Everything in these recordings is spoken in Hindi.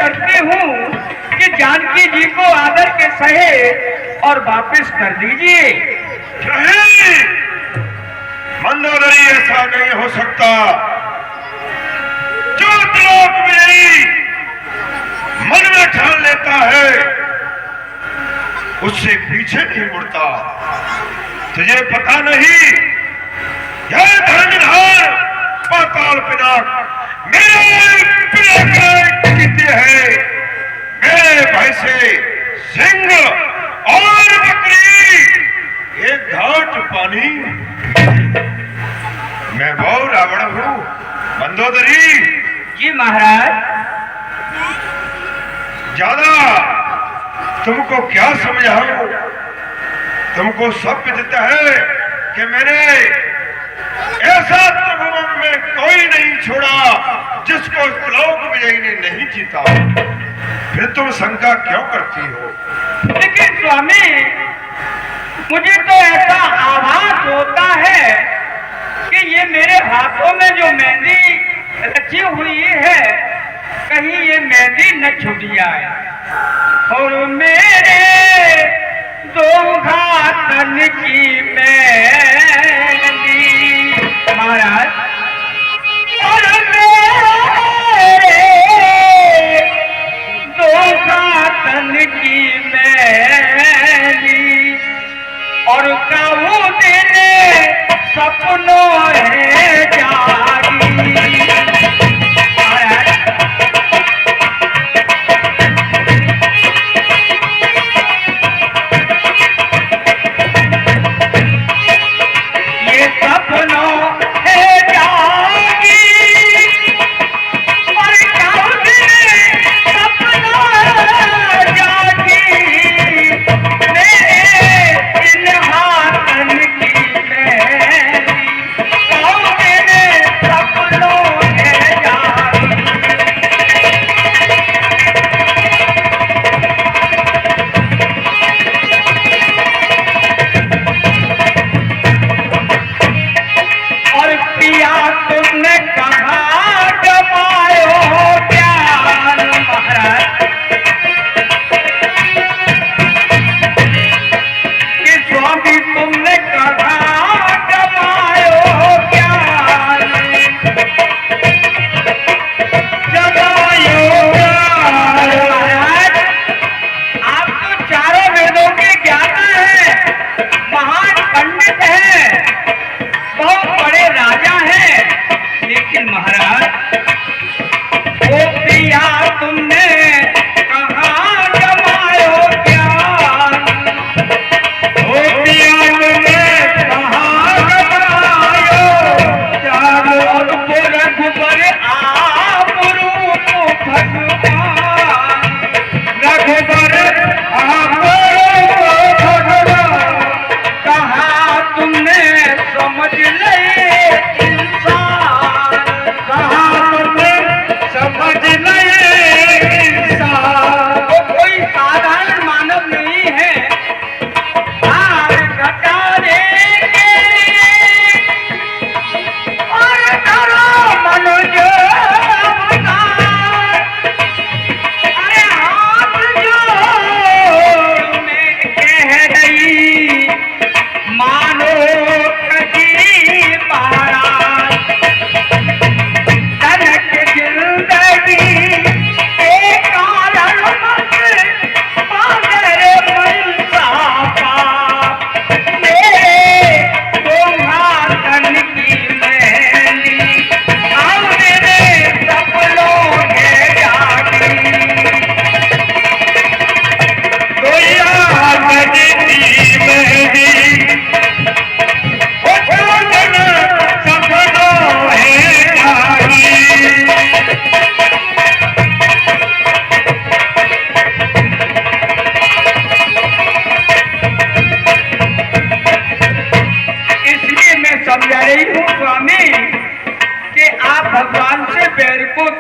करती हूँ कि जानकी जी को आदर के सहे और वापस कर दीजिए। नहीं, मंदोदरी, ऐसा नहीं हो सकता। जो त्रिलोक विजयी मन में ठान लेता है उससे पीछे नहीं मुड़ता। तुझे पता नहीं, यह धर्मधार पाताल पिनाक मेरे जीते हैं। मेरे भय से सिंह और बकरी एक घाट पानी। मैं बहुत रावण हूँ मंदोदरी। जी महाराज। ज्यादा तुमको क्या समझाऊं? तुमको सब दिखता है कि मैंने ऐसा त्रिभुवन में कोई नहीं छोड़ा जिसको त्रिलोक विजयी ने नहीं जीता। फिर तुम शंका क्यों करती हो? लेकिन स्वामी, मुझे तो ऐसा आभास होता है कि ये मेरे हाथों में जो मेहंदी रची हुई है, कहीं ये मेहंदी न छूट जाए और मेरे दो घातन की मेहंदी। महाराज, और मेरे दो घातन की मेहंदी और काबू देने सपनों है जागी।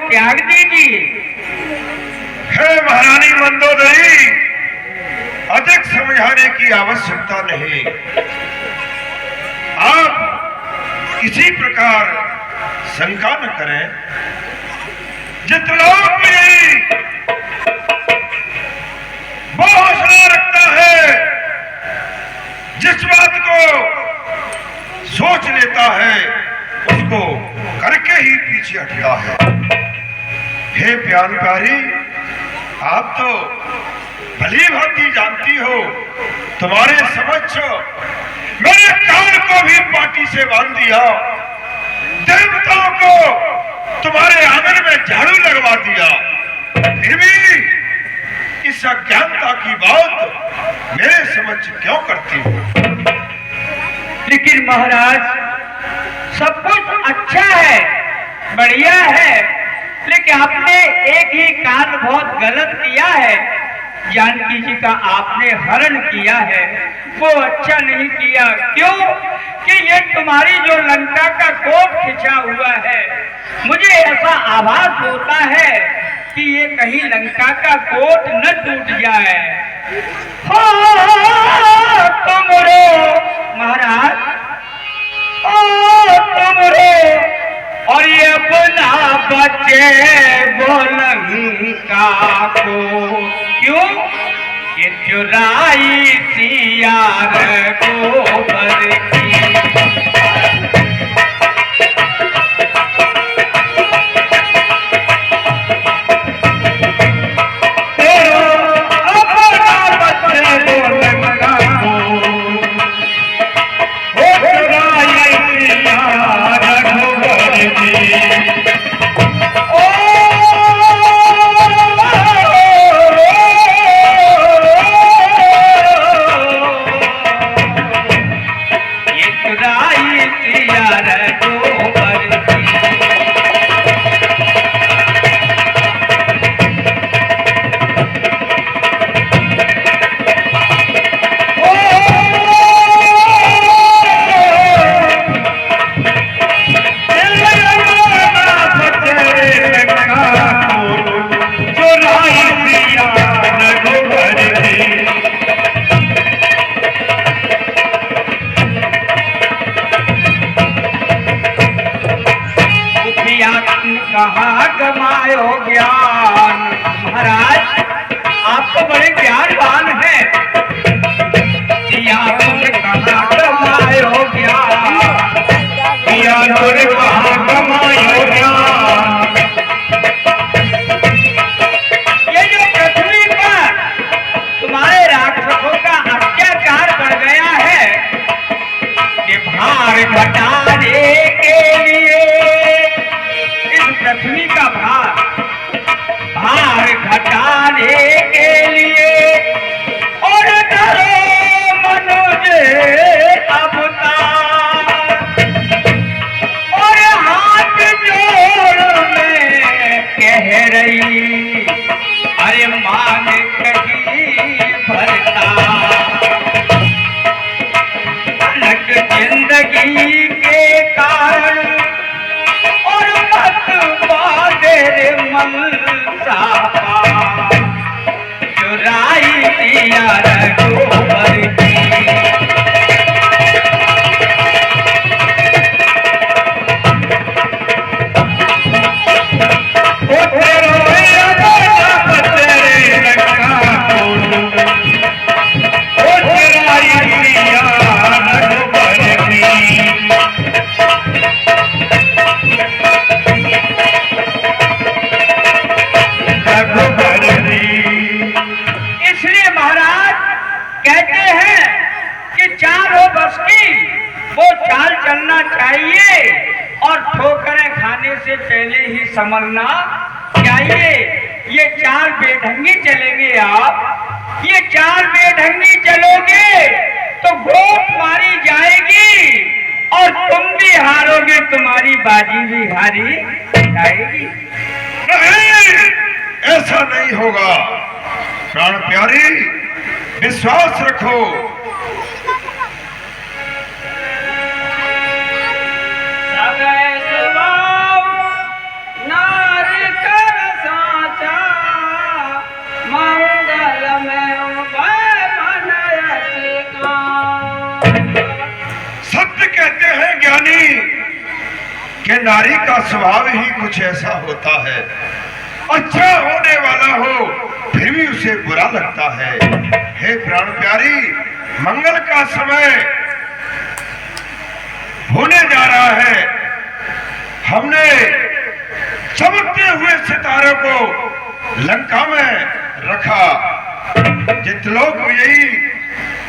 त्याग दीजिए। हे महारानी मंदोदरी, अधिक समझाने की आवश्यकता नहीं। आप किसी प्रकार शंका न करें। जितलोक में पीछे हटता है। हे प्यान प्यारी, आप तो भली भांति जानती हो, तुम्हारे समक्ष मेरे कान को भी पाटी से बांध दिया, देवताओं को तुम्हारे आंगन में झाड़ू लगवा दिया, फिर भी इस अज्ञानता की बात मेरे समक्ष क्यों करती हो? लेकिन महाराज, सब कुछ अच्छा है, बढ़िया है, लेकिन आपने एक ही काम बहुत गलत किया है। जानकी जी का आपने हरण किया है, वो अच्छा नहीं किया। क्यों? कि ये तुम्हारी जो लंका का कोप खिंचा हुआ है, मुझे ऐसा आभास होता है कि ये कहीं लंका का कोट न टूट जाए। हो तुम रो महाराज, ओ तुम रो, और ये अपना बच्चे लंका को क्यों ये चुराई सियार गोबर की। कहाँ गमायो ज्ञान। महाराज, आप तो बड़े ज्ञानवान हैं, कहाँ गमायो ज्ञान, कहाँ गमायो ज्ञान। ये जो पृथ्वी पर तुम्हारे राक्षसों का अत्याचार बढ़ गया है, कि भार घटाने के लिए पृथ्वी का भार घटाने के लिए और करो मनुज अवतार, और हाथ जोड़ में कह रही अरे मान कहीं भरता, अलग जिंदगी के कारण चुराई दिया गोबर की। वो चाल चलना चाहिए और ठोकरें खाने से पहले ही समझना चाहिए। ये चाल बेढंगी चलेंगे आप, ये चाल बेढंगी चलोगे तो गोट मारी जाएगी और तुम भी हारोगे, तुम्हारी बाजी भी हारी जाएगी। नहीं, ऐसा नहीं होगा। प्राण प्यारी, विश्वास रखो। सत्य कहते हैं ज्ञानी कि नारी का स्वभाव ही कुछ ऐसा होता है, अच्छा होने वाला हो फिर भी उसे बुरा लगता है। हे प्राण प्यारी, मंगल का समय होने जा रहा है। हमने चमकते हुए सितारे को लंका में रखा। जितलोक यही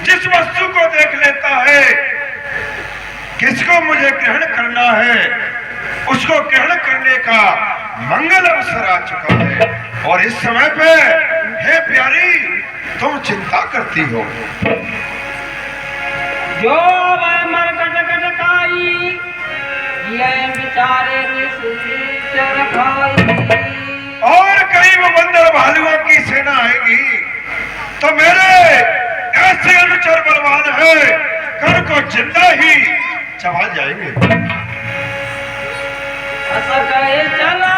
जिस वस्तु को देख लेता है, किसको मुझे ग्रहण करना है, उसको ग्रहण करने का मंगल अवसर आ चुका है। और इस समय पे हे प्यारी, तुम चिंता करती हो। जो मरकट कटकाई ये बिचारे और कई बंदर भालुओं की सेना आएगी तो मेरे ऐसे अनुचर बलवान है, कर को जिंदा ही चबा जाएंगे। चला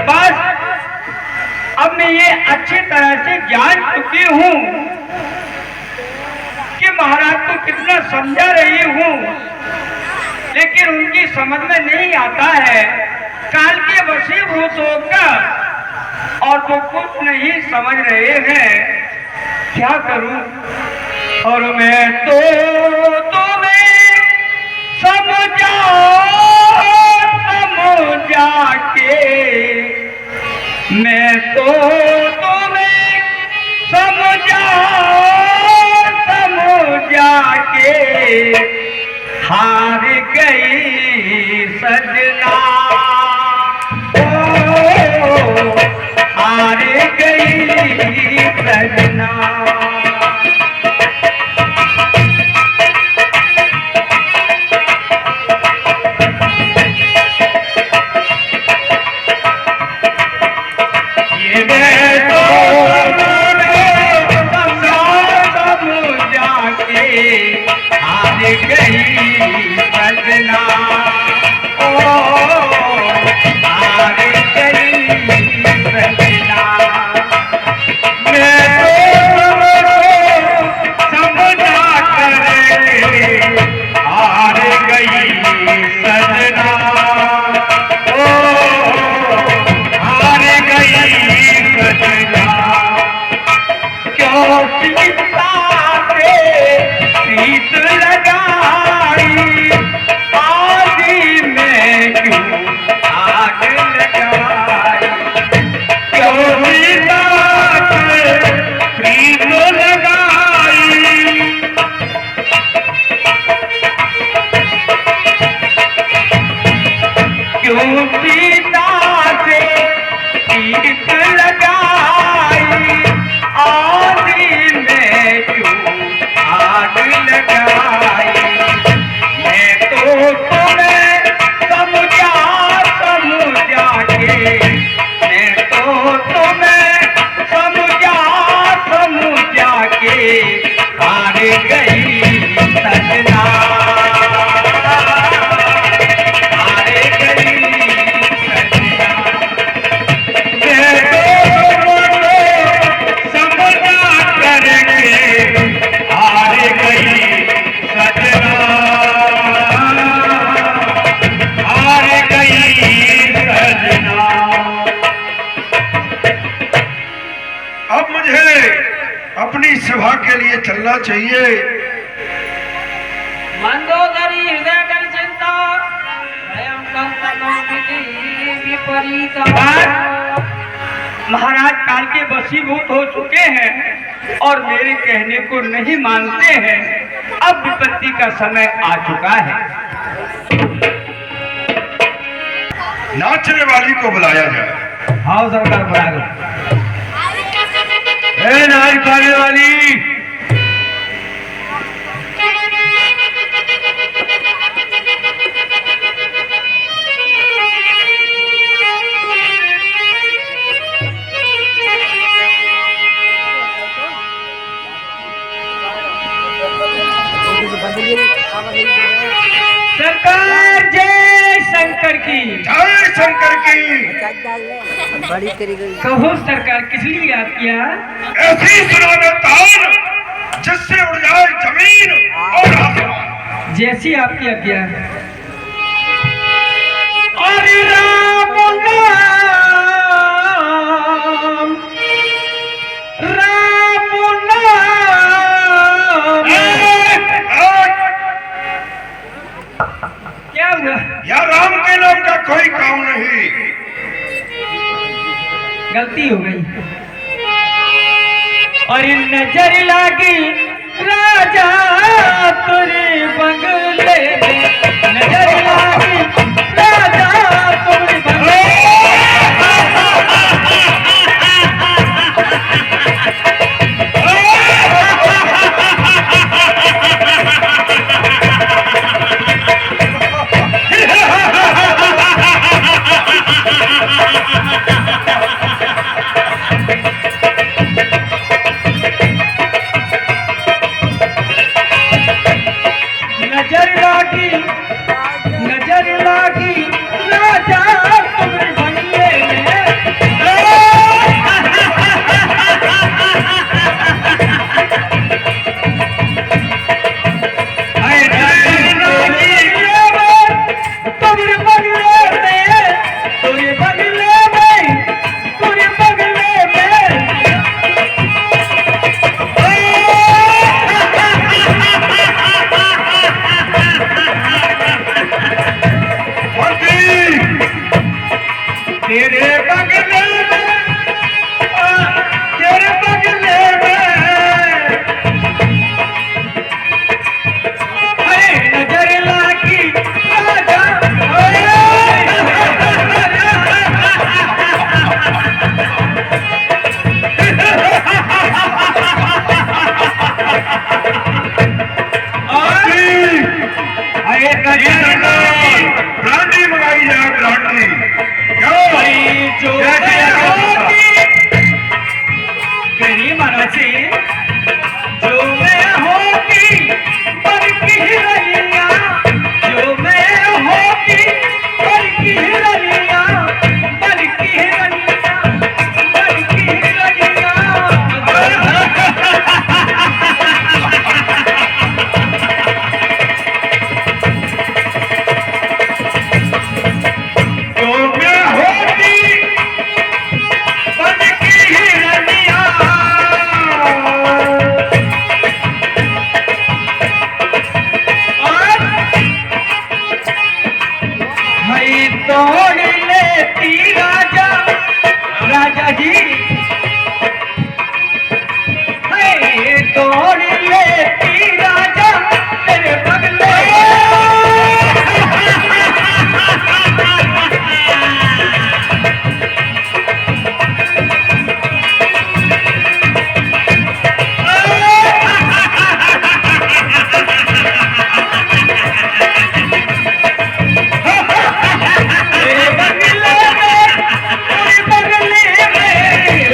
बस अब मैं ये अच्छी तरह से जान चुकी हूँ कि महाराज को कितना समझा रही हूँ, लेकिन उनकी समझ में नहीं आता है। काल के वशीभूत होकर और वो कुछ नहीं समझ रहे हैं, क्या करूं? और मैं तो तुम्हें समझा के, मैं तो तुम्हें समझा के हार गई सजना, ओ हार गई सजना। चलना चाहिए। मंदोदरी हृदय कर चिंता महाराज काल के वशीभूत हो चुके हैं और मेरे कहने को नहीं मानते हैं। अब विपत्ति का समय आ चुका है। नाचने वाली को बुलाया जाए। हाँ सरकार, बुला लो। नाच खाने वाली, सरकार जय शंकर की, जय शंकर की। बड़ी करी गई। कहो सरकार, किस लिए याद किया? ऐसी सुनावे तान जिससे उड़ जाए जमीन और आसमान। जैसी आपकी आज्ञा। अरे राम नहीं। गलती हो गई। और नजर लागी राजा तुरे बंगले में, नजर लागी राजा तुरे बंगले नजर लागी राजा तुरे बंगले में। तेरे बगले में, तेरे बगले में, नजर लागी राजा। ब्रांडी मंगाई जाए, ब्रांडी जो मेरी मनसी जो मैं होती पर की रलिया, जो मैं होती पर की रलिया, पर की रलिया, पर की रलिया। तोड़ लेती राजा, राजा जी तोड़ लेती राजा तेरे बगले। बगले में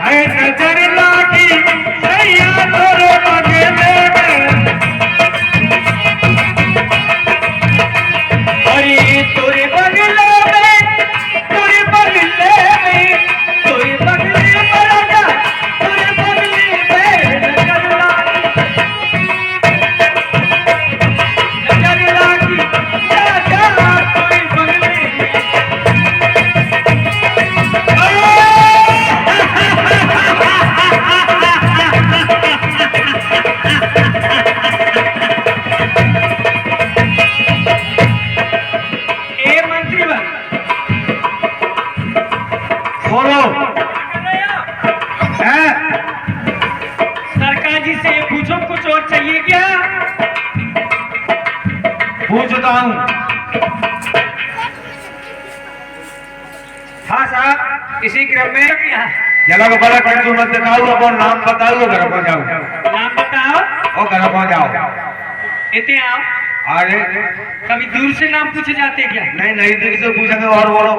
है नजर लागी सैया तोरे बगले में अरे तोरे बगले में तोरे बगले में तोरे बगले में राजा तोरे बगले में नजर लागी राजा तोरे बगले में ए मंत्री बन बोलो हैं? सरकार जी से पूछो कुछ और चाहिए क्या? पूछता हूँ। हाँ साहब, इसी क्रम में जला को बड़ा कर तू मत दिखाओ और नाम बताओ घर पहुंच जाओ नाम बताओ और घर पहुंच जाओ। इतने आओ। आगे कभी दूर से नाम पूछे जाते क्या? नहीं नहीं दिल से पूछेंगे और बोलो।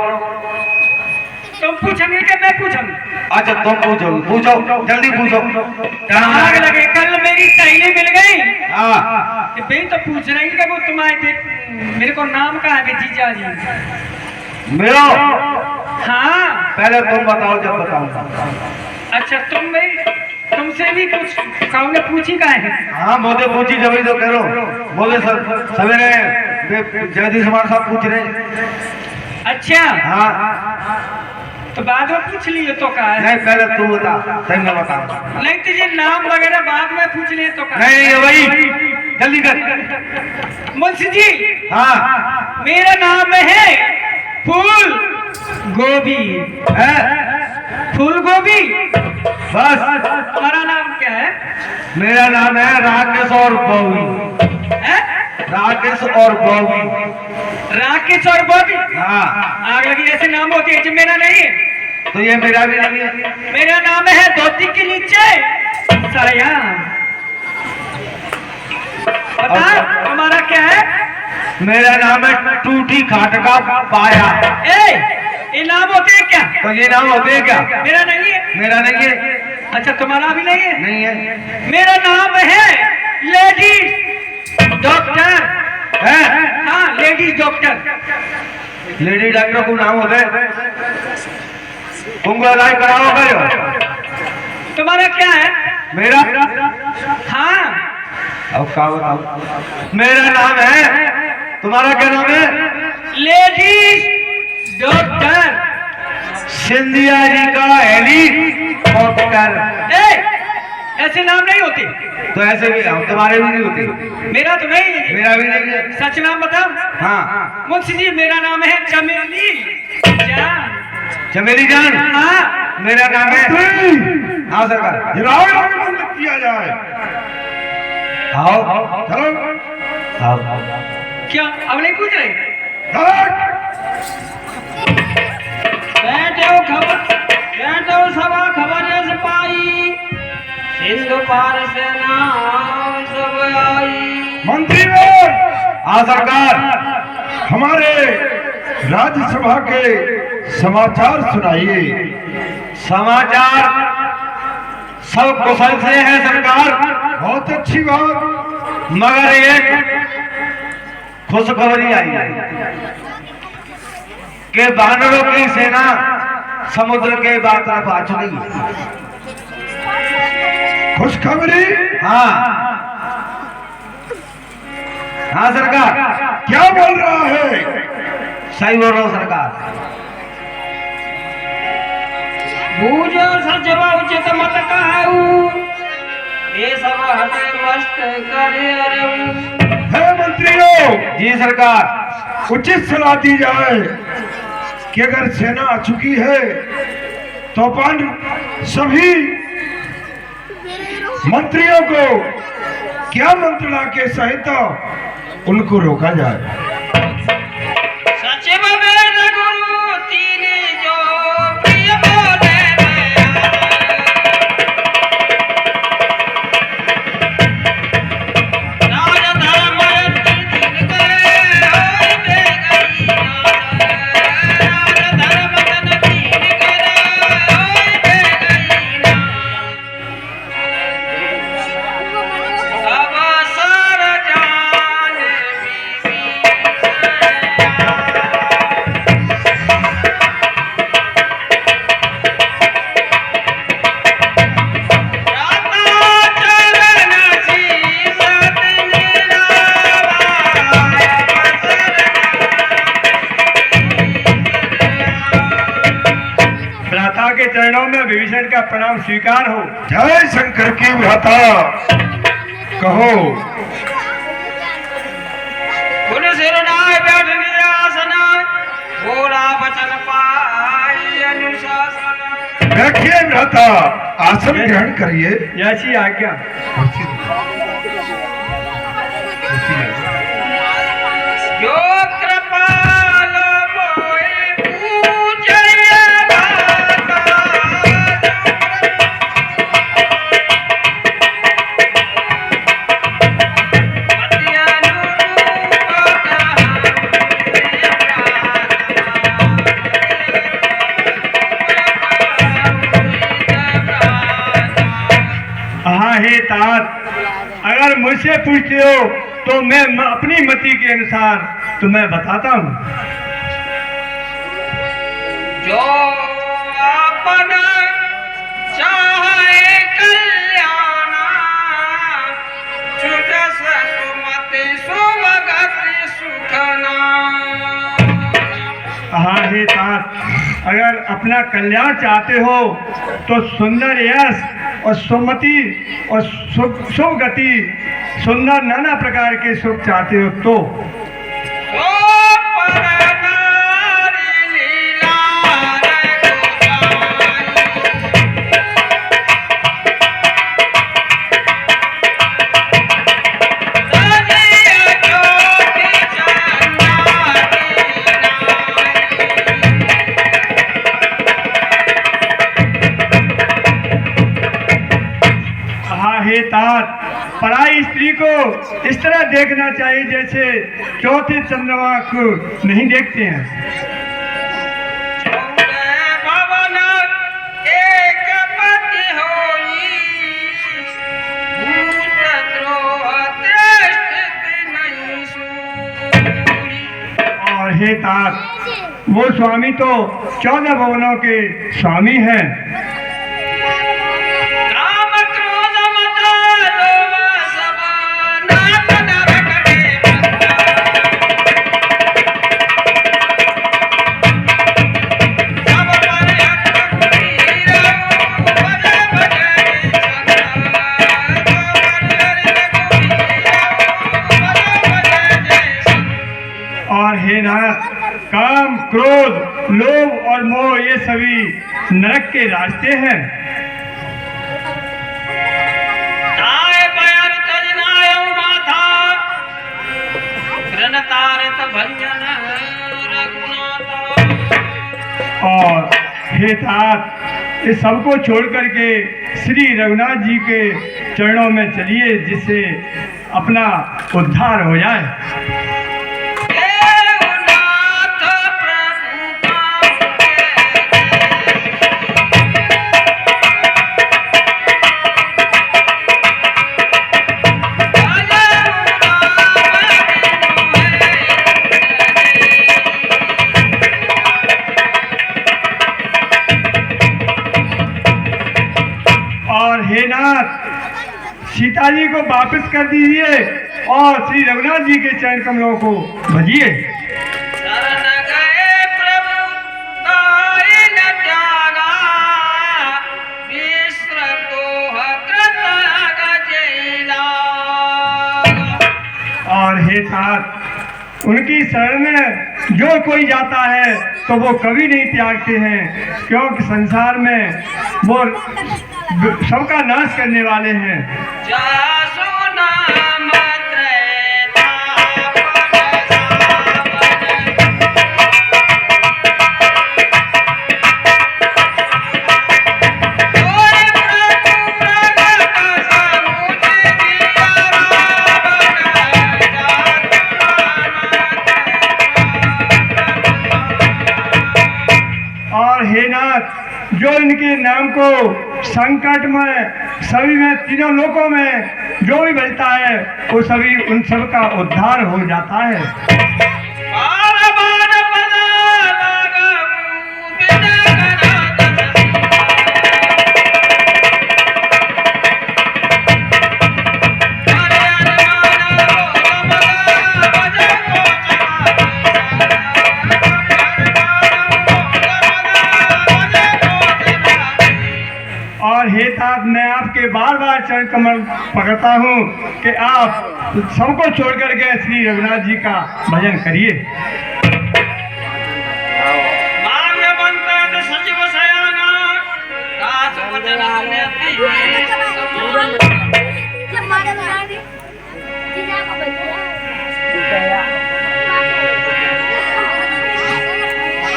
तुम पूछेंगे कि मैं पूछूंगी? अच्छा तुम पूछो पूछो जल्दी पूछो। आग लगे, कल मेरी सहेली मिल गई। हाँ कि भाई तो पूछ रही कि वो तुम्हारे देख मेरे को नाम कहा है जीजा जी? मेरा हाँ। पहले तुम बताओ जब बताऊंगा। अच्छा तुमसे भी कुछ कहोगे, पूछी का है? हाँ मोदे पूछी जब तो कह रो मोदे सवेरे जगदीश कुमार साहब पूछ रहे। अच्छा हाँ तो बाद में पूछ लिए तो कहा है? नहीं पहले तू बता तब मैं बताऊंगा। नहीं तुझे नाम वगैरह बाद में पूछ लिए तो कहा? नहीं वही जल्दी कर। मुंशी जी हाँ मेरा नाम है फूल गोभी। है फूल गोभी। बस तुम्हारा नाम क्या है? मेरा नाम है राकेश और बॉबी। है? राकेश और बॉबी। राकेश और बॉबी। हाँ आग लगी, ऐसे नाम होते हैं जो मेरा नहीं है। तो ये मेरा भी नहीं है। मेरा नाम है धोती के नीचे सड़िया। बता तुम्हारा क्या है? मेरा नाम है टूटी खाट का पाया। ये नाम होते हैं क्या? तो ये नाम होते हैं क्या? मेरा नहीं है। मेरा नहीं है। अच्छा तुम्हारा भी नहीं है? नहीं है। मेरा नाम है लेडी डॉक्टर। है हाँ लेडीज डॉक्टर। लेडी डॉक्टर को नाम होते तुमको इलाज कराओ करो। तुम्हारा क्या है? मेरा हाँ अब क्या बताओ। मेरा नाम है, तुम्हारा क्या नाम है? लेडीज डॉक्टर सिंधिया जी का हेलीकॉप्टर। ऐसे नाम नहीं होते। तो ऐसे भी हम तुम्हारे भी नहीं होते। मेरा तो नहीं है। मेरा भी नहीं है। सच नाम बताओ। हाँ मुंशी जी मेरा नाम है चमेली जान। चमेली जान। हाँ मेरा नाम है। हाँ सरकार किया जाए। आओ चलो आओ। क्या अब नहीं पूछ रहे? बैठो सभा खबर सिपाही सिंधु पार से नाम सब आई। मंत्री हाँ सरकार। हमारे राज्यसभा के समाचार सुनाइए। समाचार सब कुशल से है सरकार। बहुत अच्छी बात। मगर एक खुशखबरी आई है कि बानरों की सेना समुद्र के बात तरफ आ चुकी है। खुशखबरी। हाँ हाँ सरकार। क्या बोल रहा है? सही बोल रहा हूँ सरकार। बूझो सजवा उचित मत कहू ये सब हटे मस्त करे अरऊ। है मंत्रियों, जी सरकार। उचित सलाह दी जाए कि अगर सेना आ चुकी है तो अपन सभी मंत्रियों को क्या मंत्रणा के सहित उनको रोका जाए। सचिव वेद गुरु तीन जो प्रिय बोले राज धर्म तीन करे होय दे गई राज धर्म तीन करे होय दे गई मिनट का प्रणाम स्वीकार हो। जय शंकर की भ्राता, कहो। बोले सिरनाय बैठने आसनाय, बोला वचन पाई अनुशासन। बैठिए भ्राता, आसन ग्रहण करिए। ऐसी आज्ञा। जो कृपाल मोहि पूजय दाता, पति अनुरूप हाँ हे तात, अगर मुझसे पूछते हो तो मैं अपनी मति के अनुसार तुम्हें बताता हूँ। जो अपना चाहे कल्याणा, छुट सुमति सुभगति सुखना। हाँ हे तात, अगर अपना कल्याण चाहते हो तो सुंदर यश और सुमति और शुभ गति, सुंदर नाना प्रकार के सुख चाहते हो तो हे तात, पराई स्त्री को इस तरह देखना चाहिए जैसे चौथे चंद्रमा को नहीं देखते हैं। एक पति होई, भूत द्रोह नहीं सूरी। और हे तात, वो स्वामी तो 14 भुवनों के स्वामी हैं। और हे नाथ, काम, क्रोध, लोभ और मोह ये सभी नरक के रास्ते हैं। और हे तात, इस सबको छोड़ करके श्री रघुनाथ जी के चरणों में चलिए, जिससे अपना उद्धार हो जाए। और हे नाथ, सीता जी को वापस कर दीजिए और श्री रघुनाथ जी के चरण कमलों को भजिए। और हे तात, उनकी शरण में जो कोई जाता है तो वो कभी नहीं त्यागते हैं, क्योंकि संसार में वो सबका नाश करने वाले हैं। और हे नाथ, जो इनके नाम को संकट में सभी में तीनों लोकों में जो भी बजता है वो सभी उन सब का उद्धार हो जाता है। और हे तात मैं आपके बार बार चरण कमल पकड़ता हूँ कि आप सबको छोड़ करके श्री रघुनाथ जी का भजन करिए।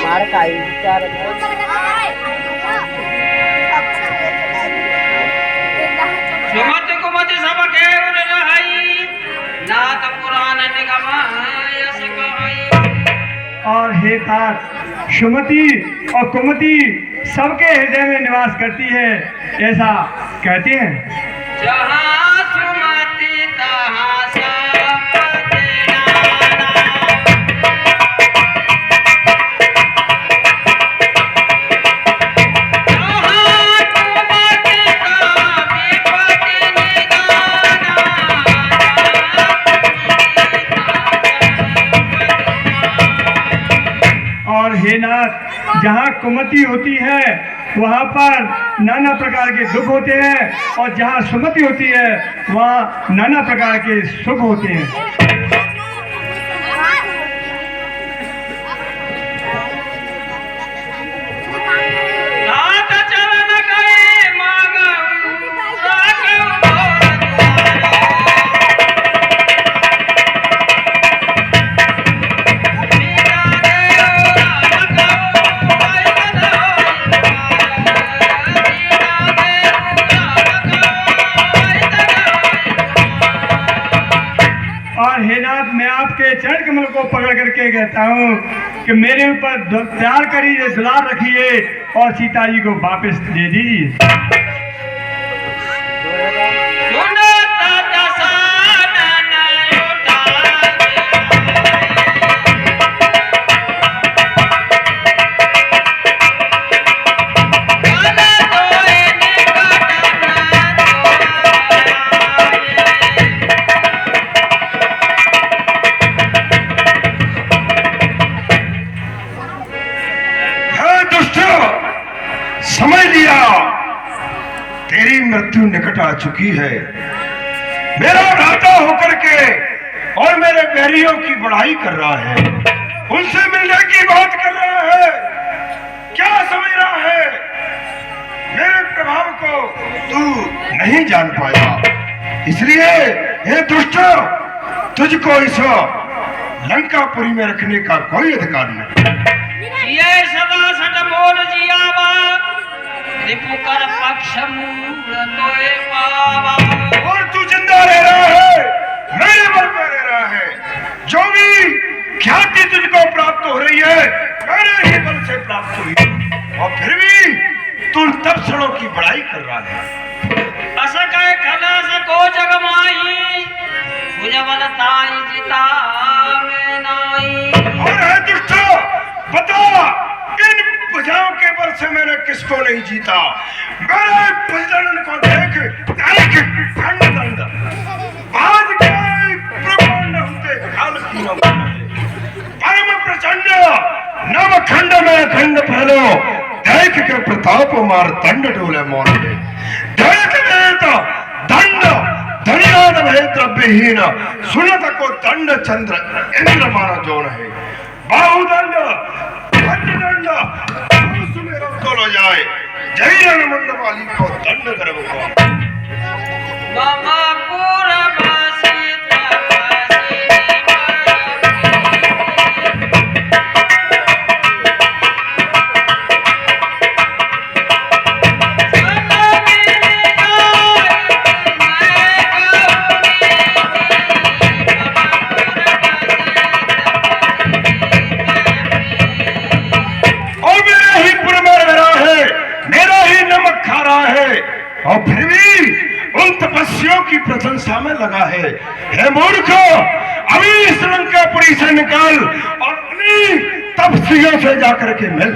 मार का ही विचार सुमति कुमति सब केहू रहाई, नाथ पुराण निगम यस कहई। और हे तात सुमति और कुमति सबके हृदय में निवास करती है, ऐसा कहते हैं। जहाँ सुमति तहाँ संपत्ति नाना। जहाँ कुमति तहाँ विपत्ति निदाना। और हे नाथ जहाँ कुमति होती है वहाँ पर नाना प्रकार के दुख होते हैं, और जहाँ सुमति होती है वहाँ नाना प्रकार के सुख होते हैं। नाथ चरण कहे मांगऊ, राखऊ मोर द्वारा। मीरा देव राखऊ, ऐसन होई द्वारा। मीरा देव राखऊ, ऐसन होई। और हे नाथ मैं आपके चरण कमल को पकड़ करके कहता हूँ कि मेरे ऊपर प्यार करिए, दुलार रखिए और सीता जी को वापस दे दीजिए। सुनत दसानन उठाए। कन तोय निकट न है दुष्ट, समझ लिया तेरी मृत्यु निकट आ चुकी है। मेरा भ्राता होकर के और मेरे बैरियों की बड़ाई कर रहा है, उनसे मिलने की बात कर रहा है। क्या समझ रहा है? मेरे प्रभाव को तू नहीं जान पाया, इसलिए हे दुष्ट, तुझको इस लंकापुरी में रखने का कोई अधिकार नहीं। ये सदा सट मोल जियावा, रिपु कर पक्ष मूल तोय पावा। और तू जिंदा रह रहा है, मेरे बल पे रह रहा है। जो भी ख्याति तुझको प्राप्त हो रही है मेरे ही बल से प्राप्त हुई, और फिर भी तू तपसड़ों की बड़ाई कर रहा है। अस कह खलस को जगमाई, भुजबल ताई जिता में नाई। और है दुष्ट, बता इन भुजाओं के बल से मैंने किसको नहीं जीता? मेरे भुजदंड को देख, देख खंड दंड, आज के ब्रह्मांड होते काल की न परम प्रचंड, नव खंड में खंड फैलो, देख के प्रताप मार दंड डोले मौन में। देख वेद दंड धनियाद भय द्रव्यहीन, सुनत को दंड चंद्र इंद्र माना जोन है। बाहुदंड दंड सुमेरो तोलो जाए, जय रणमंड वाली को दंड गर्भ को। मम पुरवासी तपसी और फिर भी उन तपस्वियों की प्रशंसा में लगा है। हे मूर्ख, अभी इस लंकापुरी से निकाल और अपनी तपस्वियों से जाकर के मिल।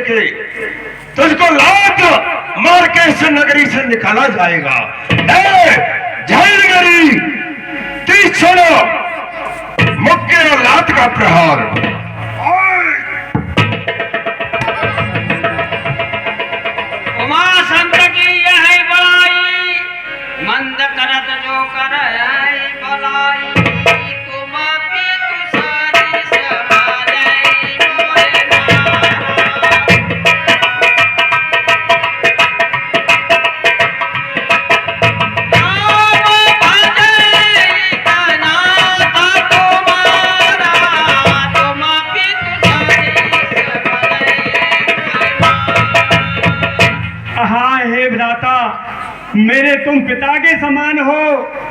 लेके तुझको लात मार के इस नगरी से निकाला जाएगा। झलगरी तीक्ष्ण मुक्के और लात का प्रहार। उमा संत की यह बड़ाई, मंद करत जो कर भलाई, तुम भी तुसारी समाजै मोरे नारा। हाँ हे भ्राता, मेरे तुम पिता के समान हो,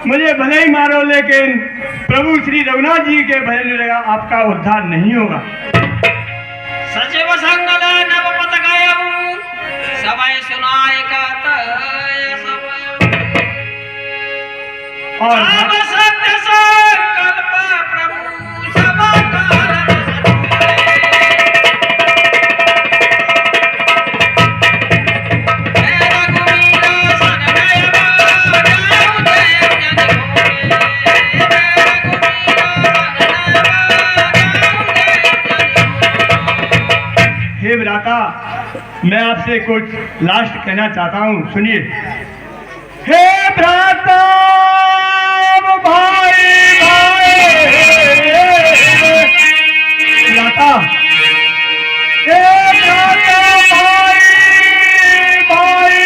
मुझे भले ही मारो लेकिन प्रभु श्री रघुनाथ जी के भजन लगा आपका उद्धार नहीं होगा। सचिव संगल नवपत गयऊ, सबय सुनाय कत और अब सत्य संकल्प प्रभु सब कारण हे भ्राता, मैं आपसे कुछ लास्ट कहना चाहता हूँ, सुनिए। हे भ्राता भाई भ्राता, हे भ्राता भाई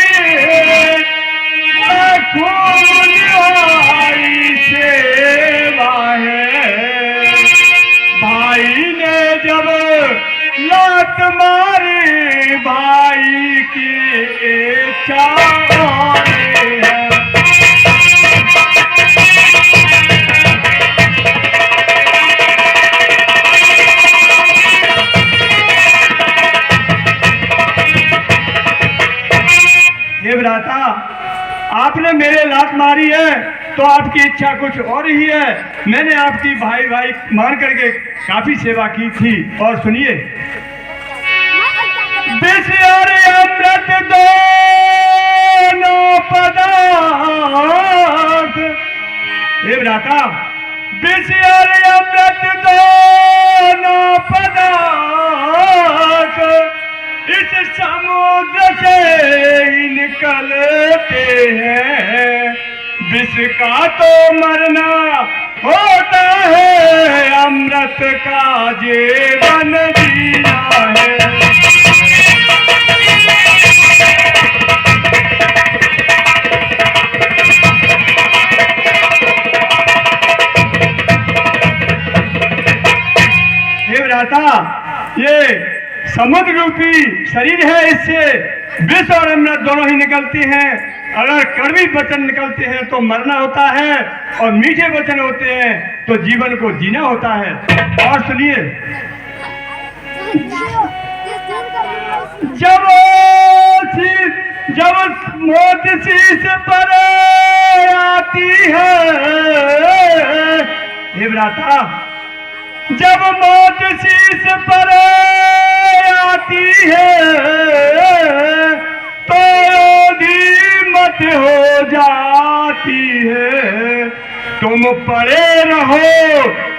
खून भाई सेवा है। भाई ने जब लात मारी भाई की चाहे है। हे भ्राता, आपने मेरे लात मारी है तो आपकी इच्छा कुछ और ही है। मैंने आपकी भाई भाई मान करके काफी सेवा की थी। और सुनिए, विष और अमृत दोनों पदार्थ, हे भ्राता, विष और अमृत दोनों पदार्थ इस समुद्र से ही निकलते हैं। विष का तो मरना होता है, अमृत का जीवन जीना है। हे भ्राता, ये समुद्र रूपी शरीर है, इससे विष और अमृत दोनों ही निकलती हैं। अगर कड़वी वचन निकलते हैं तो मरना होता है, और मीठे वचन होते हैं तो जीवन को जीना होता है। और सुनिए, जब मौत शीश पर आती है, हे भ्राता, जब मौत शीश पर आती है तो मत हो जाती है। तुम पड़े रहो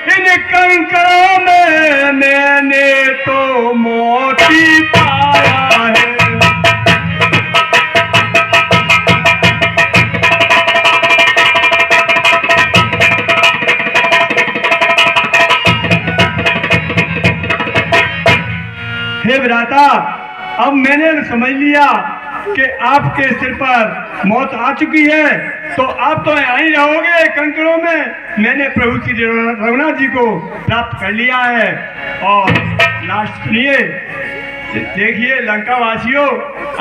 इन कंकरों में, मैंने तो मोती पाया है। हे भ्राता, अब मैंने समझ लिया कि आपके सिर पर मौत आ चुकी है, तो आप तो यहाँ ही रहोगे कंकड़ों में। मैंने प्रभु श्री रघुनाथ जी को प्राप्त कर लिया है। और लास्ट सुनिए, देखिए लंका वासियों,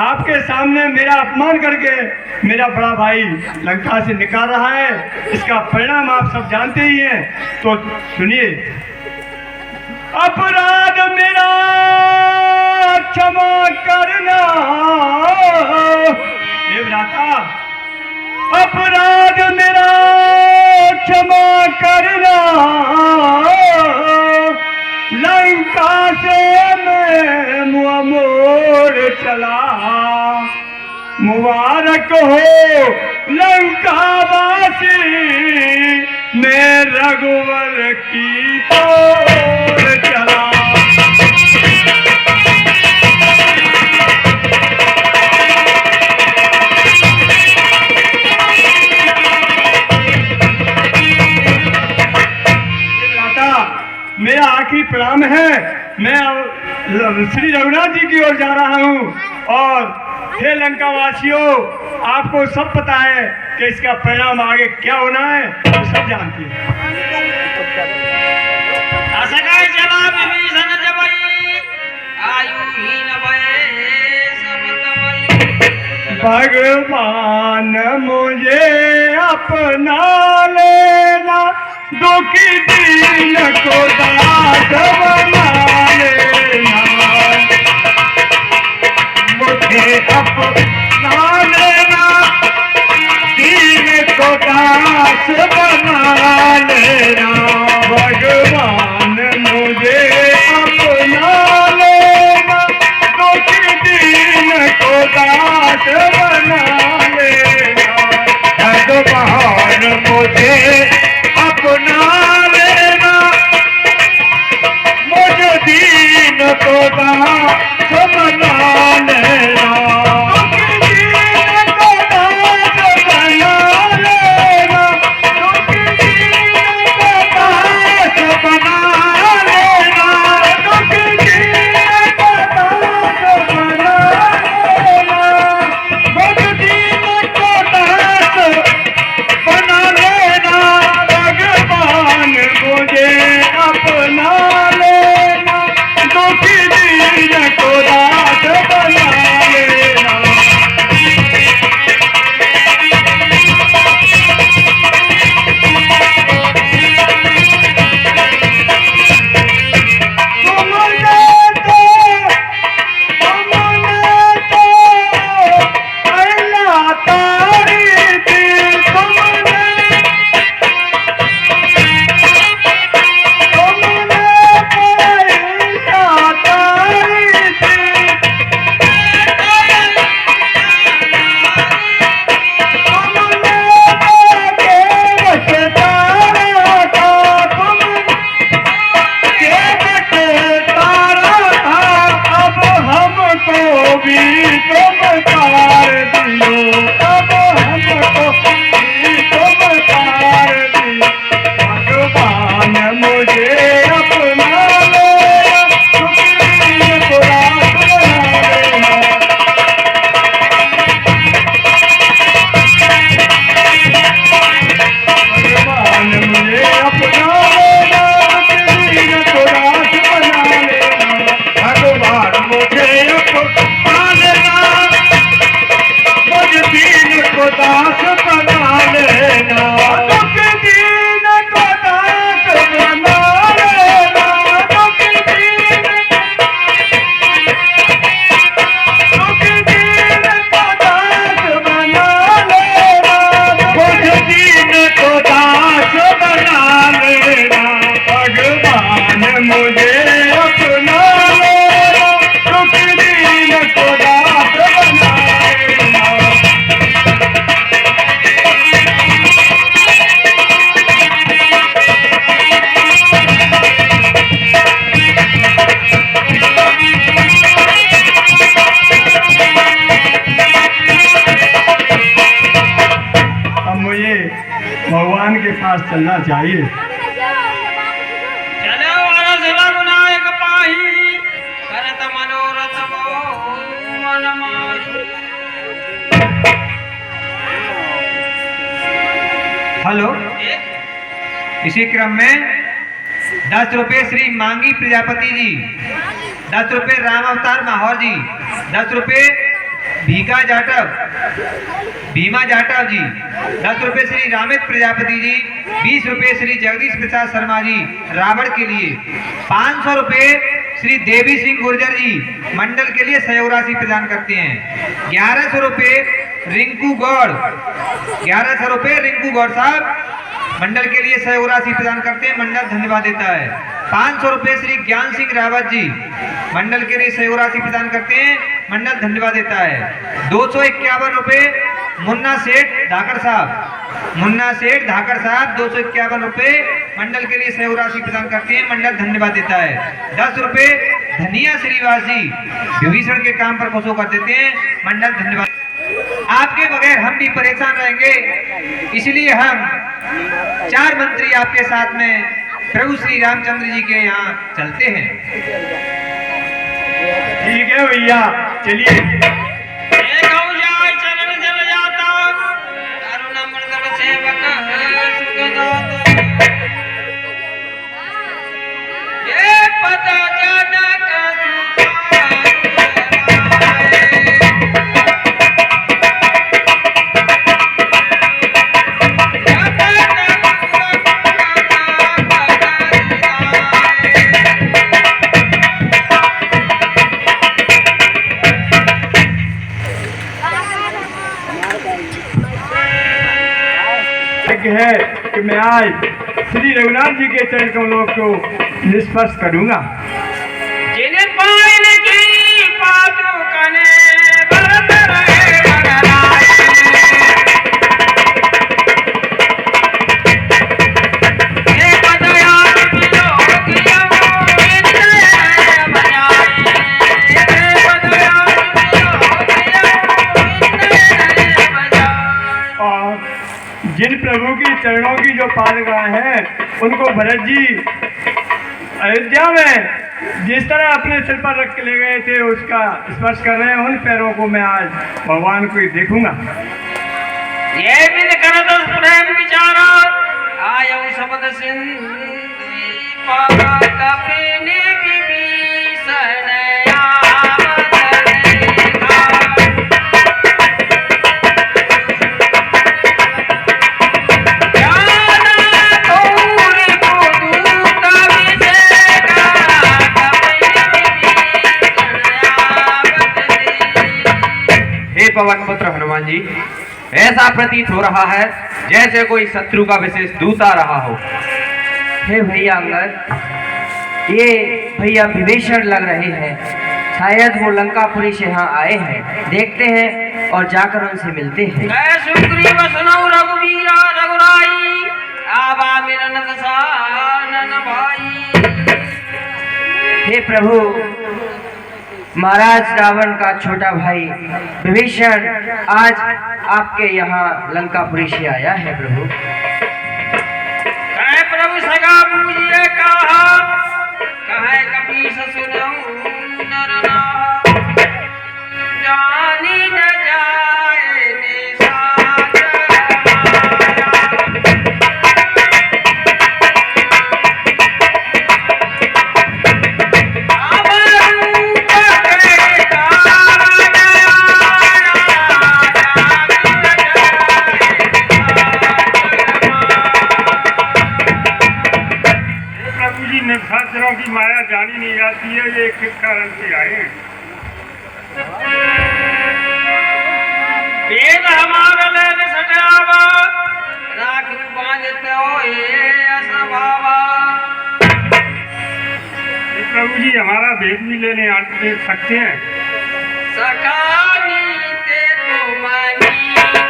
आपके सामने मेरा अपमान करके मेरा बड़ा भाई लंका से निकाल रहा है, इसका परिणाम आप सब जानते ही हैं। तो सुनिए, अपराध मेरा क्षमा करना, हे भ्राता, अपराध मेरा क्षमा करना। लंका से मैं मुँह कहो लंकावासी, मैं रघुवर की ओर चला। मेरा आखिरी प्रणाम है। मैं श्री रघुनाथ जी की ओर जा रहा हूँ और हे लंका वासियों, आपको सब पता है कि इसका परिणाम आगे क्या होना है, तो सब जानते हैं। असं काय चला विभीषण जबई, आयुहीन भये सब तबई। भगवान मुझे अपना लेना, दुखी दीन को दास बना लेना। मुझे अपना लेना, दीन को दास बना लेना। भगवान मुझे अपना लेना, दुखी दीन को दास बना लेना। भगवान मुझे अपना लेना, मुझे दीन को दास बना लेना। दीन को दास बना लेना, दीन को दास बना लेना। दीन को दास बना लेना, मुझे दीन को दास बना लेना। भगवान मुझे अपना लेना, दुखी दीन को दास बना लेना। तुमने तो अल्लाह तारी थी, तुमने भगवान के पास चलना चाहिए। चलो वरस रघुनायक पाही, करत मनोरथ मोह मन माही। हेलो, इसी क्रम में 10 रुपये श्री मांगी प्रजापति जी, 10 रुपये राम अवतार माहौर जी, 10 रुपये भीका भीमा जाटव जी, 10 रुपये श्री रामित प्रजापति जी, 20 रुपये श्री जगदीश प्रसाद शर्मा जी रावण के लिए, 500 रुपये श्री देवी सिंह गुर्जर जी मंडल के लिए सहयोग राशि प्रदान करते हैं। 1100 रुपये रिंकू गौड़, 1100 रुपये रिंकू गौड़ साहब मंडल के लिए सहयोग राशि प्रदान करते हैं, मंडल धन्यवाद देता है। 500 रुपये श्री ज्ञान सिंह रावत जी मंडल के लिए सहयोग राशि प्रदान करते हैं, मंडल धन्यवाद देता है। 251 रुपये मुन्ना सेठ धाकड़ साहब 251 रुपए मंडल के लिए सहयोग राशि प्रदान करते हैं। मंडल धन्यवाद देता है। 10 रुपए धनिया श्रीवासी विभीषण के काम पर खुशो कर देते हैं। मंडल धन्यवाद। आपके बगैर हम भी परेशान रहेंगे, इसलिए हम 4 मंत्री आपके साथ में प्रभु श्री रामचंद्र जी के यहाँ चलते हैं। ठीक है भैया, चलिए। एक हो जाए चरण जल जाता, अरुण मंडल सेवक सुखदाता। ये पद जनक है कि मैं आज श्री रघुनाथ जी के चरण कमलों को निष्पर्श करूंगा। जिन्हें पाइन की पादुकने बरत रहे बरनाए। ये पदयान विलोकियों इन्ने बजाए। ये पदयान विलोकियों इन्ने बजाए। और जिन प्रभु की चरणों की जो पादुकाएं हैं, उनको भरत जी अयोध्या में जिस तरह अपने सिर पर रख के ले गए थे, उसका स्पर्श कर रहे हैं। उन पैरों को मैं आज भगवान को ही देखूंगा। ये भी करत प्रेम विचारा आयो शब्द सिंधु पारा कपिनी विभीषण पवन पुत्र हनुमान जी, ऐसा प्रतीत हो रहा है जैसे कोई शत्रु का विशेष दूत आ रहा हो। हे भैया अंगद, ये भैया विभीषण लग रहे हैं। शायद वो लंकापुरी से यहाँ आए हैं। देखते हैं और जाकर उनसे मिलते हैं। सुग्रीव सुनो रघुवीरा रघुराई आवा मिलन दसानन भाई। हे प्रभु, महाराज रावण का छोटा भाई विभीषण आज आपके यहाँ लंकापुरी से आया है। प्रभु कहे प्रभु सगा पूजिए कहा, कहे कपीस सुनो नर नाहा। जानी न जाए निशाचर निशाचरों की माया जानी नहीं जाती है। ये किस कारण से आए हैं? वेद हमारा लैल सजावा, राख बांधते होए असभावा। प्रभु जी, हमारा भेद भी लेने आ सकते हैं? सखानी ते तुमनी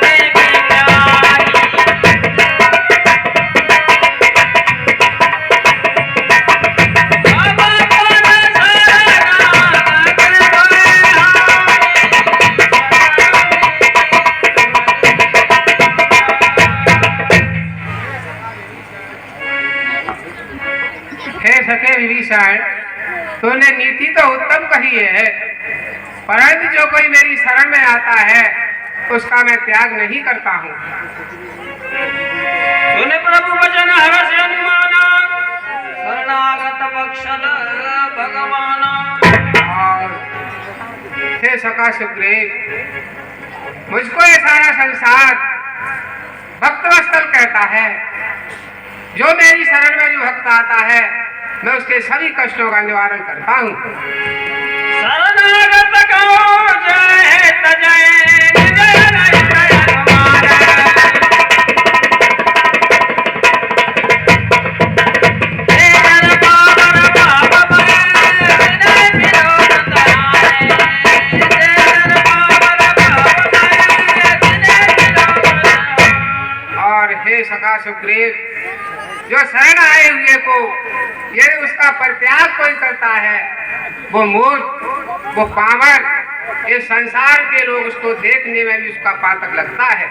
ते बिचारी। सके विभीषण, तूने नीति तो उत्तम कही है, परंतु जो कोई मेरी शरण में आता है उसका मैं त्याग नहीं करता हूँ। सुने प्रभु वचन हर्ष अनुमाना, शरणागत बक्षल भगवाना। और हे सखा सुग्रीव, मुझको ये सारा संसार भक्तवत्सल कहता है। जो मेरी शरण में जो भक्त आता है, मैं उसके सभी कष्टों का निवारण करता हूँ। शरणागत को जय तजय निजय निजय हमारा। तेरे बाबर बाबा विनय विनोद आए। तेरे बाबर बाबा विनय विनोद आए। सुग्रीव, जो शरण आए हुए को यदि उसका परित्याग कोई करता है, वो मूर्ख, वो पावर, इस संसार के लोग उसको देखने में भी उसका पातक लगता है।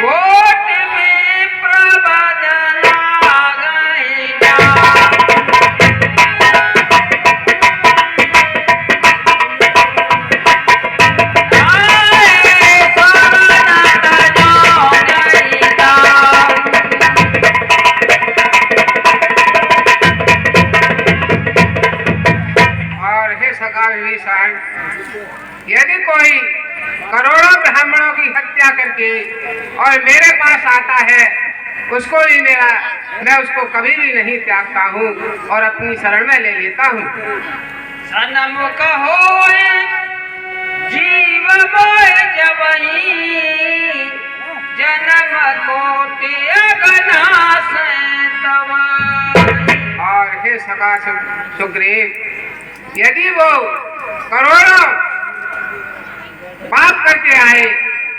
कोट में प्रबंधन यदि कोई करोड़ों ब्राह्मणों की हत्या करके और मेरे पास आता है, उसको भी मैं उसको कभी भी नहीं त्यागता हूँ और अपनी शरण में ले लेता हूँ। सन्मुख होए जीव मोय जबहि, जन्म कोटि अगनास तवाई। और हे सखा सुग्रीव, यदि वो करोड़ों पाप करके आए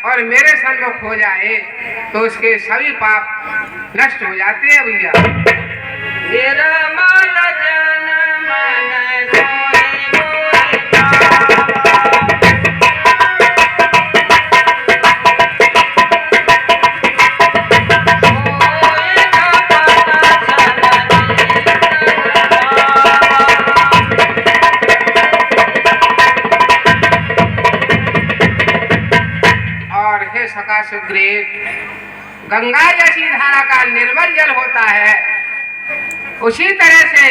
और मेरे सन्मुख हो जाए तो उसके सभी पाप नष्ट हो जाते हैं भैया। निर्मल जन मन सोए सखा सुग्रीव, गंगा जैसी धारा का निर्मल जल होता है, उसी तरह से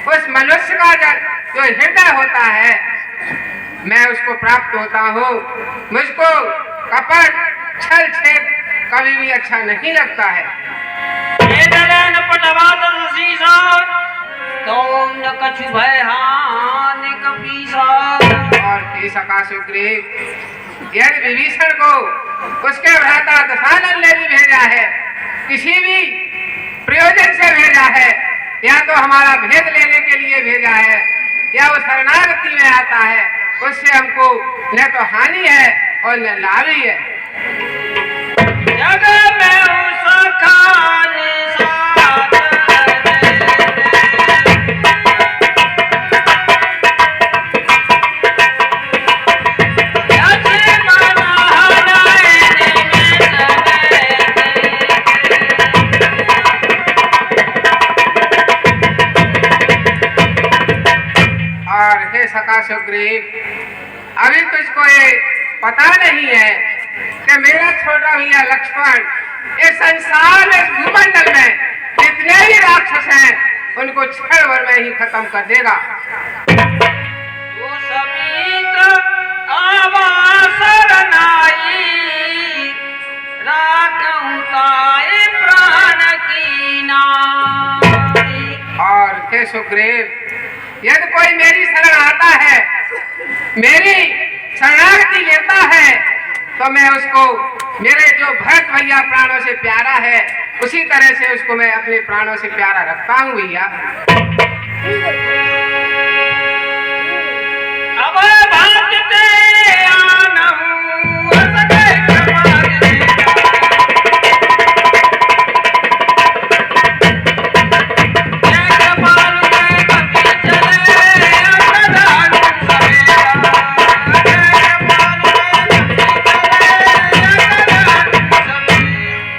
उस मनुष्य का जो हृदय होता है, मैं उसको प्राप्त होता हूँ। मुझको कपट छल छेद कभी भी अच्छा नहीं लगता है। और हे सखा सुग्रीव, यदि विभीषण को उसके भ्राता दशानन ने भी भेजा है, किसी भी प्रयोजन से भेजा है, या तो हमारा भेद लेने के लिए भेजा है, या वो शरणागति में आता है, उससे हमको न तो हानि है और न लाभ ही है। जग में सखा सुग्रीव, अभी तुझको ये पता नहीं है कि मेरा छोटा भैया लक्ष्मण इस संसार में, भूमंडल में जितने भी राक्षस हैं उनको क्षण भर में ही खत्म कर देगा। वो समीत आवास रनाई, राखूं ताए प्राण की नाई। और हे सुग्रीव, यदि कोई मेरी शरण आता है, मेरी शरणागति लेता है, तो मैं उसको, मेरे जो भरत भैया प्राणों से प्यारा है, उसी तरह से उसको मैं अपने प्राणों से प्यारा रखता हूँ भैया। अब भागते आनहु सके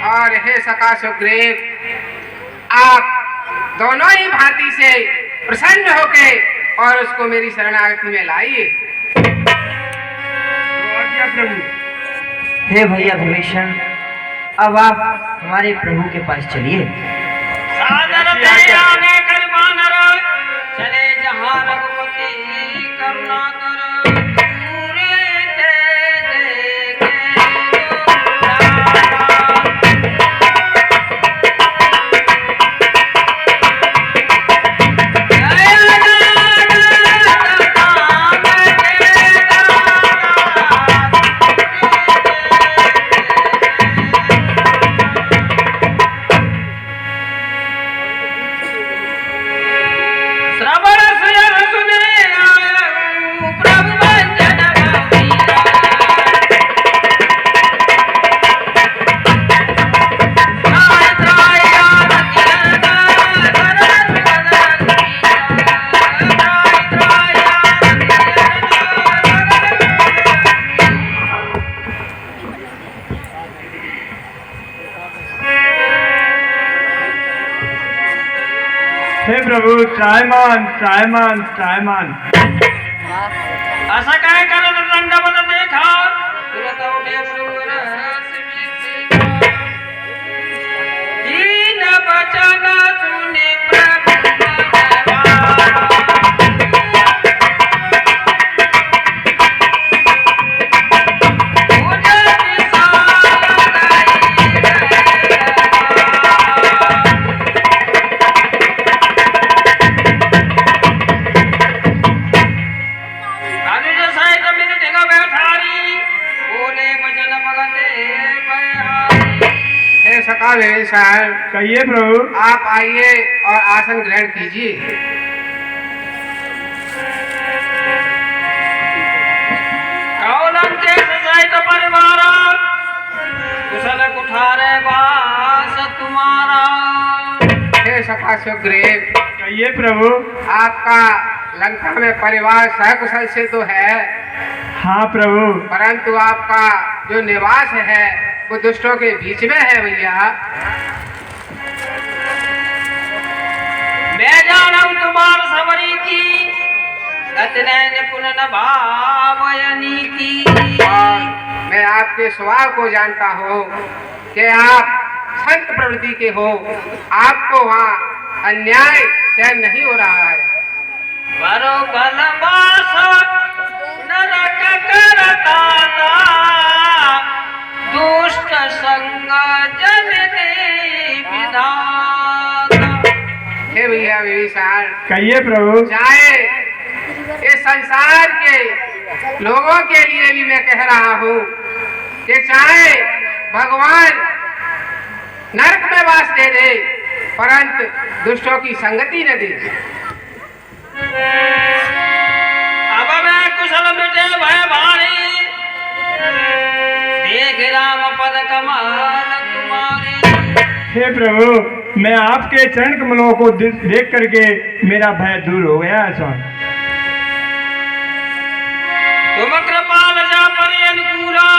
कमागे, सखा सुग्रीव, आप दोनों ही भांति से प्रसन्न होके और उसको मेरी शरणागति में लाइए। हे भैया विभीषण, अब आप हमारे प्रभु के पास चलिए। सादर ते आने कर बानर, चले जहाँ रघुपति करुणा कर, पूरे ते देखे श्रवण सुन आया हे प्रभु त्रायमान त्रायमान त्रायमान। असं काय करत दंडवत देखा तुरंत उठे प्रभु रस में दीन बचन सुने प्रभु सका विभीषण, कहिए प्रभु। आप आइए और आसन ग्रहण कीजिए। परिवार कुशल कुठारे बास तुम्हारा। हे सखा सुग्रीव, कहिए प्रभु। आपका लंका में परिवार सकुशल से तो है, हाँ प्रभु, परंतु आपका जो निवास है वो दुष्टों के बीच में है भैया। मैं जानू तुम्हार सवरी की नीति। और मैं आपके स्वभाव को जानता हूँ कि आप संत प्रवृत्ति के हो, आपको वहाँ अन्याय सहन नहीं हो रहा है। बरो बलवास नरक करता दुष्ट संग जन विधाता। हे भैया विभीषण, कहिए प्रभु। चाहे इस संसार के लोगों के लिए भी मैं कह रहा हूँ कि चाहे भगवान नरक में वास दे दे, परंतु दुष्टों की संगति न दे। अब मैं कुशल मिटे भय भारी, देख राम पद कमाल तुम्हारी। हे प्रभु, मैं आपके चरण कमलों को देख करके मेरा भय दूर हो गया है स्वामी। तुम कृपाल जा परि अनुकूला,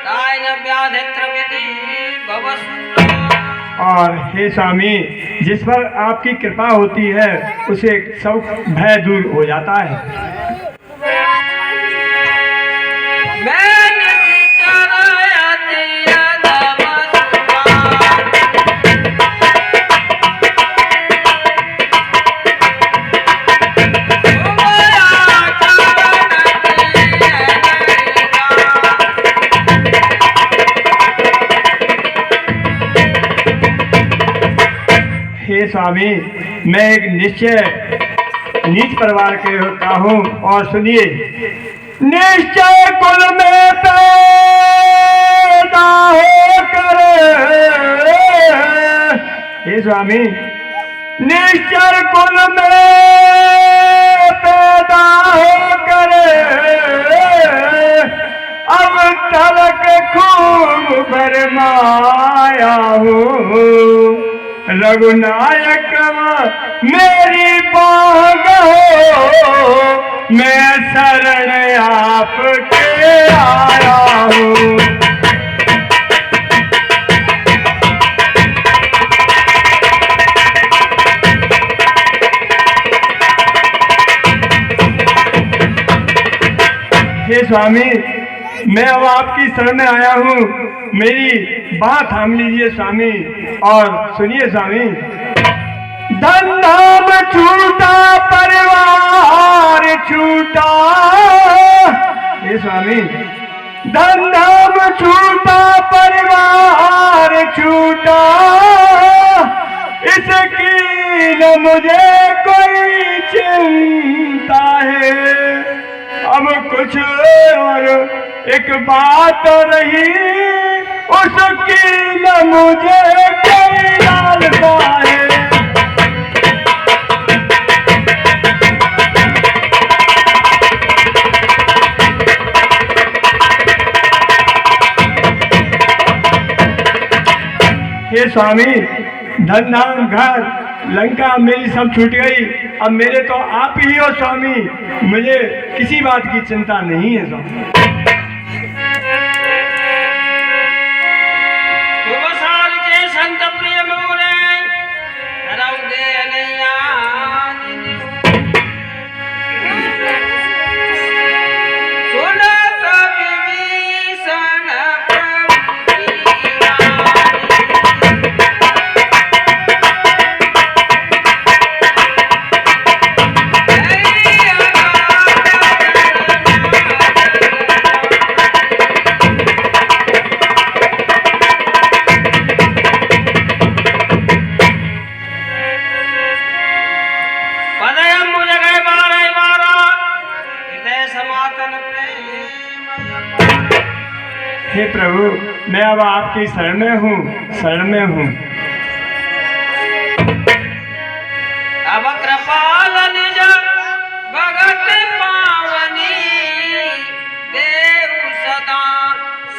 दायन व्याधित्र विधि भवसूला। और हे स्वामी, जिस पर आपकी कृपा होती है उसे सब भय दूर हो जाता है। मैंने चराया तेरा हे स्वामी, मैं एक नीच परिवार के होता हूँ, और सुनिए, निश्चय कुल में पैदा होकर, हे स्वामी, निश्चय कुल में पैदा होकर अब तलक खूब भरमाया हूँ। रघुनायक मेरी बाग हो, मैं शरण आपके आया हूँ। हे स्वामी, मैं अब आपकी शरण में आया हूँ, मेरी बात थाम लीजिए स्वामी, और सुनिए स्वामी। धन धाम छूटा, परिवार छूटा, हे स्वामी, धन धाम छूटा, परिवार छूटा, इसकी न मुझे कोई चिंता है। अब कुछ और एक बात रही, उसकी न मुझे कोई लालसा है। हे स्वामी, धन धाम घर लंका मेरी सब छूट गई, अब मेरे तो आप ही हो स्वामी, मुझे किसी बात की चिंता नहीं है स्वामी। तुम साल के संत प्रिय मोरे, दे नैया आपकी शरण में हूँ, शरण में हूँ। अब कृपाल निज भगत पावनी देव सदा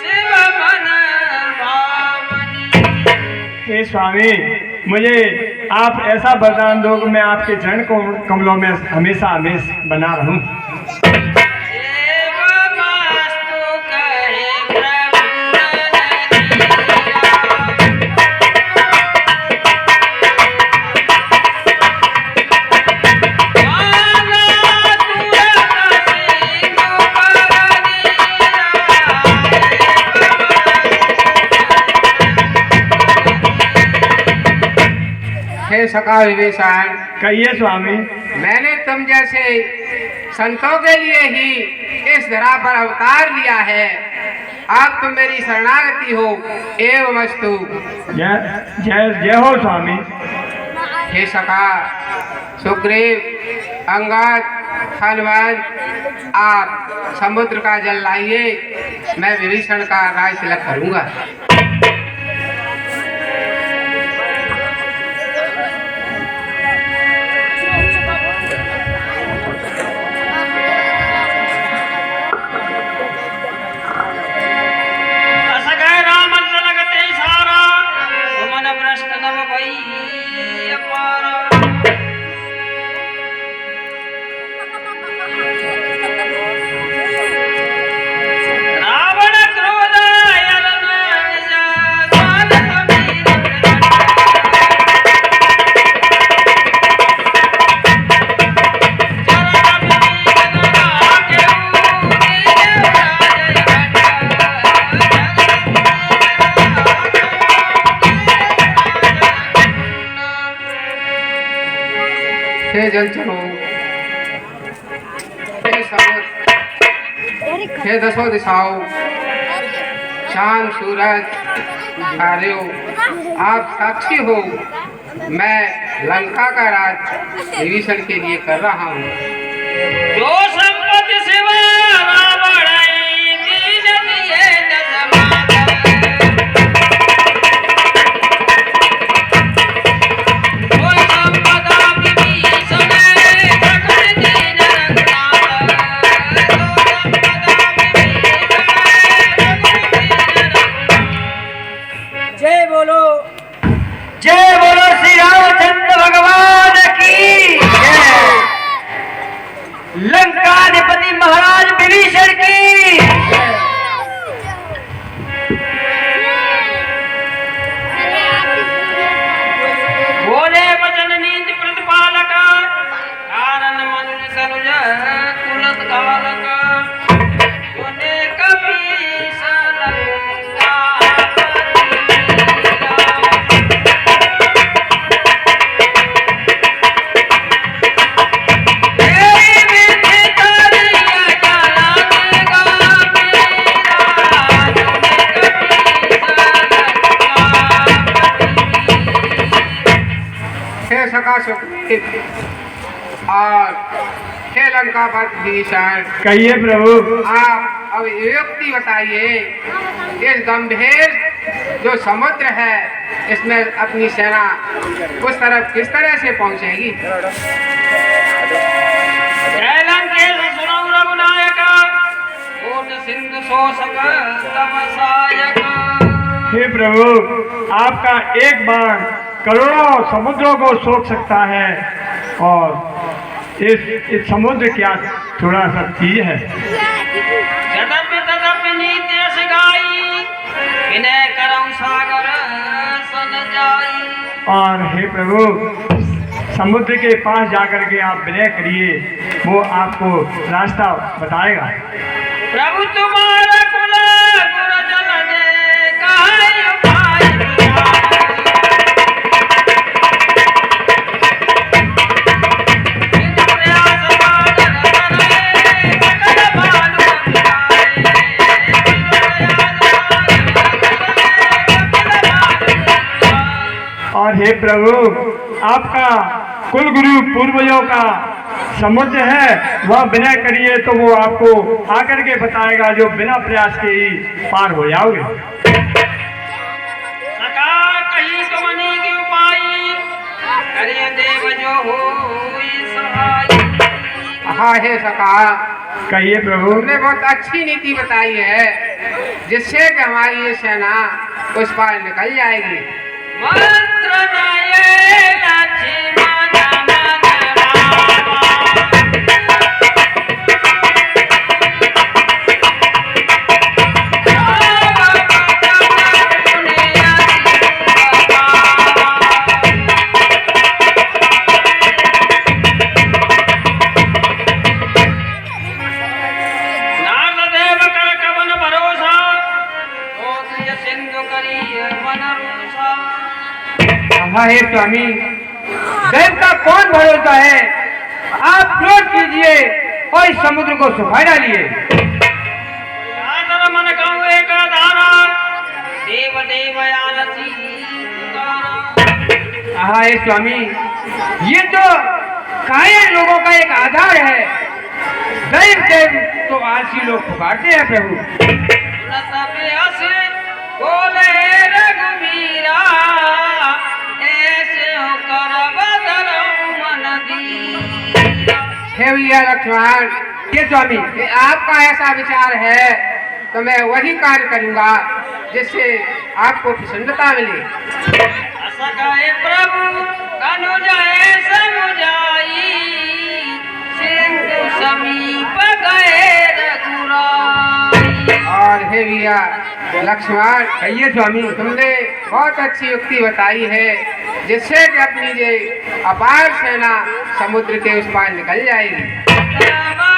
शिव मन भावनी। हे स्वामी, मुझे आप ऐसा वरदान दो कि मैं आपके चरण को कमलों में हमेशा हमेशा बना रहूं। हे सखा विभीषण, कहिए स्वामी। मैंने तुम जैसे संतों के लिए ही इस धरा पर अवतार लिया है। आप तुम मेरी शरणागति हो एवमस्तु। जय जय जय हो स्वामी। हे सखा सुग्रीव, अंगद, हनुमान, आप समुद्र का जल लाइए, मैं विभीषण का राज तिलक करूंगा। हे जल चलो, हे समुद्र, हे दसों दिशाओं, चांद सूरज तारों, आप साक्षी हो, मैं लंका का राज विभीषण के लिए कर रहा हूँ। जो संपत्ति सिवा रावण दीन दिए न समागम। कोई संपदा विभीषण प्रकट दीन रघुनाथ। जो संपदा विभीषण प्रकट दीन रघुनाथ। जय बोलो श्री रामचंद्र भगवान की जय। लंकाधिपति महाराज विभीषण की। बोले वचन नीति प्रतिपालक, कारण मनुज तनुज कुलत कालक। सुने कपीस लंकापति। हे सखा सुग्रीव और हे लंकापति विभीषण, कहिए प्रभु। आप अब युक्ति बताइए, इस गंभीर जो समुद्र है इसमें अपनी सेना उस तरफ किस तरह से पहुंचेगी? जय लंकेश सुनो रघुनायक, कोट सिंधु शोषक तव सहायक। हे प्रभु, आपका एक बाण करोड़ों समुद्रों को सोख सकता है, और इस समुद्र क्या थोड़ा सा चीज है। जदपि तदपि नीति यश गाई, विनय करऊं सागर सन जाई। और हे प्रभु, समुद्र के पास जाकर के आप विनय करिए, वो आपको रास्ता बताएगा। प्रभु तुम्हारा कुल गुर जल दे कहाई उपाय विचार। बिनु प्रयास सागर करे, सकल भानु अभिलाए। बिनु प्रयास सागर करे, सकल भानु अभिलाए। और हे प्रभु, आपका कुल गुरु पूर्वजों का समुद्र है, वह विनय करिए तो वो आपको आकर के बताएगा, जो बिना प्रयास के ही पार हो जाओगे। हाँ हे सखा, कहिए प्रभु। तुमने बहुत अच्छी नीति बताई है जिससे कि हमारी ये सेना उस पार निकल जाएगी। मंत्र नये लक्ष्मण मन रामा। नारदेव कर कवन भरोसा, तो सिंधु करी मन रूसा। हाँ हे स्वामी, दैव का कौन भरोसा है? आप क्रोध कीजिए और इस समुद्र को सुखा डालिए। सादर मन कहूँ एक धारा, देव देव आलसी पुकारा। हाँ हे स्वामी, ये तो कायर लोगों का एक आधार है। दैव देव तो आलसी लोग पुकारते हैं प्रभु। सुनत बेहस बोले रघुवीरा, ऐसे होकर बदलूं मन दीरा। हे भैया लक्ष्मण, ये स्वामी, कि आपका ऐसा विचार है तो मैं वही कार्य करूंगा जिससे आपको प्रसन्नता मिले। ऐसा कहे प्रभु अनुज ऐसा मुझाई, सिंधु समीप गए रघुराई। और हे भैया लक्ष्मण, कहिए स्वामी। तुमने बहुत अच्छी युक्ति बताई है जिससे कि अपनी ये अपार सेना समुद्र के उस पार निकल जाएगी। रामा